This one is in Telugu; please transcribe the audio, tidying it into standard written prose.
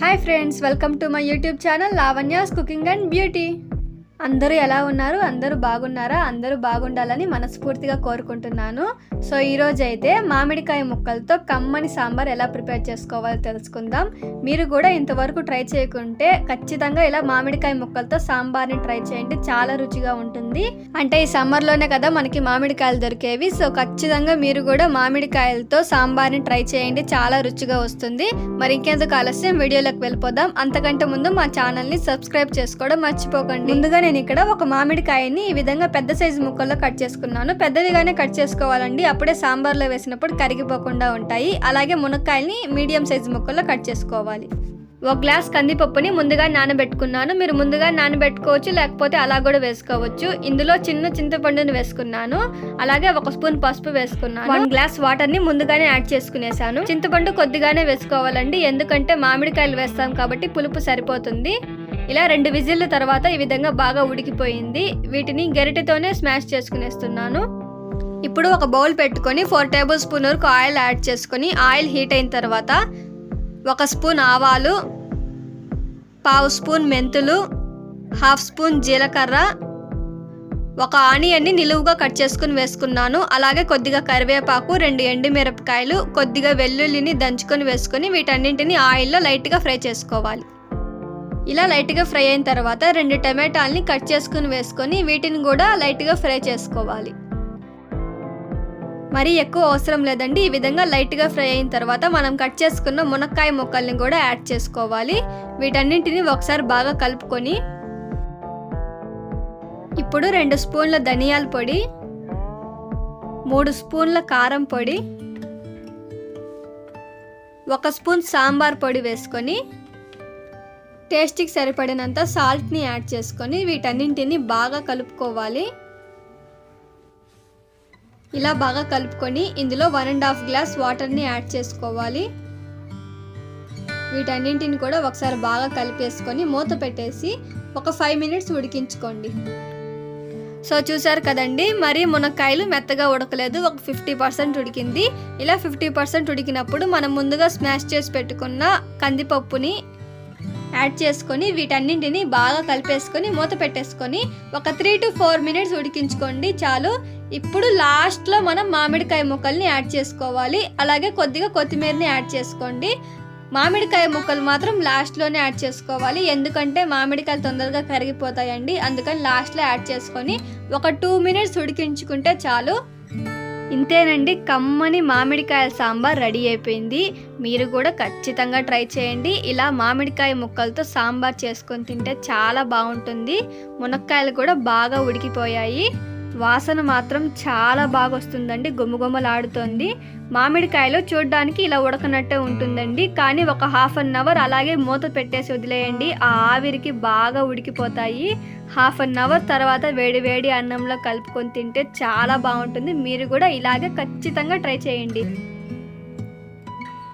Hi friends, welcome to my YouTube channel Lavanya's cooking and beauty. అందరూ ఎలా ఉన్నారు? అందరూ బాగున్నారా? అందరూ బాగుండాలని మనస్ఫూర్తిగా కోరుకుంటున్నాను. సో ఈరోజు అయితే మామిడికాయ ముక్కలతో కమ్మని సాంబార్ ఎలా ప్రిపేర్ చేసుకోవాలో తెలుసుకుందాం. మీరు కూడా ఇంతవరకు ట్రై చేయకుంటే ఖచ్చితంగా ఇలా మామిడికాయ ముక్కలతో సాంబార్ని ట్రై చేయండి, చాలా రుచిగా ఉంటుంది. అంటే ఈ సమ్మర్లోనే కదా మనకి మామిడికాయలు దొరికేవి. సో ఖచ్చితంగా మీరు కూడా మామిడికాయలతో సాంబార్ని ట్రై చేయండి, చాలా రుచిగా వస్తుంది. మరి ఇంకెందుకు ఆలస్యం, వీడియోలోకి వెళ్ళిపోదాం. అంతకంటే ముందు మా ఛానల్ని సబ్స్క్రైబ్ చేసుకోవడం మర్చిపోకండి. ముందుగా నేను ఇక్కడ ఒక మామిడికాయని ఈ విధంగా పెద్ద సైజు ముక్కల్లో కట్ చేసుకున్నాను. పెద్దదిగానే కట్ చేసుకోవాలండి, అప్పుడే సాంబార్లో వేసినప్పుడు కరిగిపోకుండా ఉంటాయి. అలాగే మునక్కాయని మీడియం సైజు ముక్కల్లో కట్ చేసుకోవాలి. ఒక గ్లాస్ కందిపప్పుని ముందుగా నానబెట్టుకున్నాను. మీరు ముందుగా నానబెట్టుకోవచ్చు, లేకపోతే అలా కూడా వేసుకోవచ్చు. ఇందులో చిన్న చింతపండుని వేసుకున్నాను. అలాగే 1 స్పూన్ పసుపు వేసుకున్నాను. 1 గ్లాస్ వాటర్ని ముందుగానే యాడ్ చేసుకునేసాను. చింతపండు కొద్దిగానే వేసుకోవాలండి, ఎందుకంటే మామిడికాయలు వేస్తాం కాబట్టి పులుపు సరిపోతుంది. ఇలా 2 విజిల్ల తర్వాత ఈ విధంగా బాగా ఉడికిపోయింది. వీటిని గరిటెతోనే స్మాష్ చేసుకునేస్తున్నాను. ఇప్పుడు ఒక బౌల్ పెట్టుకొని 4 టేబుల్ స్పూన్ వరకు ఆయిల్ యాడ్ చేసుకొని, ఆయిల్ హీట్ అయిన తర్వాత 1 స్పూన్ ఆవాలు, 1/2 స్పూన్ మెంతులు, 1/2 స్పూన్ జీలకర్ర, 1 ఆనియన్ని నిలువుగా కట్ చేసుకుని వేసుకున్నాను. అలాగే కొద్దిగా కరివేపాకు, 2 ఎండుమిరపకాయలు, కొద్దిగా వెల్లుల్లిని దంచుకొని వేసుకొని వీటన్నింటిని ఆయిల్లో లైట్గా ఫ్రై చేసుకోవాలి. ఇలా లైట్గా ఫ్రై అయిన తర్వాత 2 టమాటాలని కట్ చేసుకుని వేసుకొని వీటిని కూడా లైట్గా ఫ్రై చేసుకోవాలి. మరీ ఎక్కువ అవసరం లేదండి. ఈ విధంగా లైట్గా ఫ్రై అయిన తర్వాత మనం కట్ చేసుకున్న మునక్కాయ ముక్కల్ని కూడా యాడ్ చేసుకోవాలి. వీటన్నింటిని ఒకసారి బాగా కలుపుకొని ఇప్పుడు 2 స్పూన్ల ధనియాల పొడి, 3 స్పూన్ల కారం పొడి, 1 స్పూన్ సాంబార్ పొడి వేసుకొని టేస్ట్కి సరిపడినంత సాల్ట్ని యాడ్ చేసుకొని వీటన్నింటిని బాగా కలుపుకోవాలి. ఇలా బాగా కలుపుకొని ఇందులో 1.5 గ్లాస్ వాటర్ని యాడ్ చేసుకోవాలి. వీటన్నింటిని కూడా ఒకసారి బాగా కలిపేసుకొని మూత పెట్టేసి ఒక 5 మినిట్స్ ఉడికించుకోండి. సో చూసారు కదండి, మరీ మునక్కాయలు మెత్తగా ఉడకలేదు, ఒక 50% ఉడికింది. ఇలా 50% ఉడికినప్పుడు మనం ముందుగా స్మాష్ చేసి పెట్టుకున్న కందిపప్పుని యాడ్ చేసుకొని వీటన్నింటిని బాగా కలిపేసుకొని మూత పెట్టేసుకొని ఒక 3 to 4 మినిట్స్ ఉడికించుకోండి, చాలు. ఇప్పుడు లాస్ట్లో మనం మామిడికాయ ముక్కల్ని యాడ్ చేసుకోవాలి. అలాగే కొద్దిగా కొత్తిమీరని యాడ్ చేసుకోండి. మామిడికాయ ముక్కలు మాత్రం లాస్ట్లోనే యాడ్ చేసుకోవాలి, ఎందుకంటే మామిడికాయలు తొందరగా కరిగిపోతాయండి. అందుకని లాస్ట్లో యాడ్ చేసుకొని ఒక 2 మినిట్స్ ఉడికించుకుంటే చాలు. ఇంతేనండి, కమ్మని మామిడికాయ సాంబార్ రెడీ అయిపోయింది. మీరు కూడా ఖచ్చితంగా ట్రై చేయండి. ఇలా మామిడికాయ ముక్కలతో సాంబార్ చేసుకొని తింటే చాలా బాగుంటుంది. మునక్కాయలు కూడా బాగా ఉడికిపోయాయి, వాసన మాత్రం చాలా బాగా వస్తుందండి, గుమగుమలాడుతుంది. మామిడికాయలు చూడడానికి ఇలా ఉడకనట్టే ఉంటుందండి, కానీ ఒక 1/2 అవర్ అలాగే మూత పెట్టేసి వదిలేయండి. ఆ ఆవిరికి బాగా ఉడికిపోతాయి. 1/2 అవర్ తర్వాత వేడి వేడి అన్నంలో కలుపుకొని తింటే చాలా బాగుంటుంది. మీరు కూడా ఇలాగే ఖచ్చితంగా ట్రై చేయండి.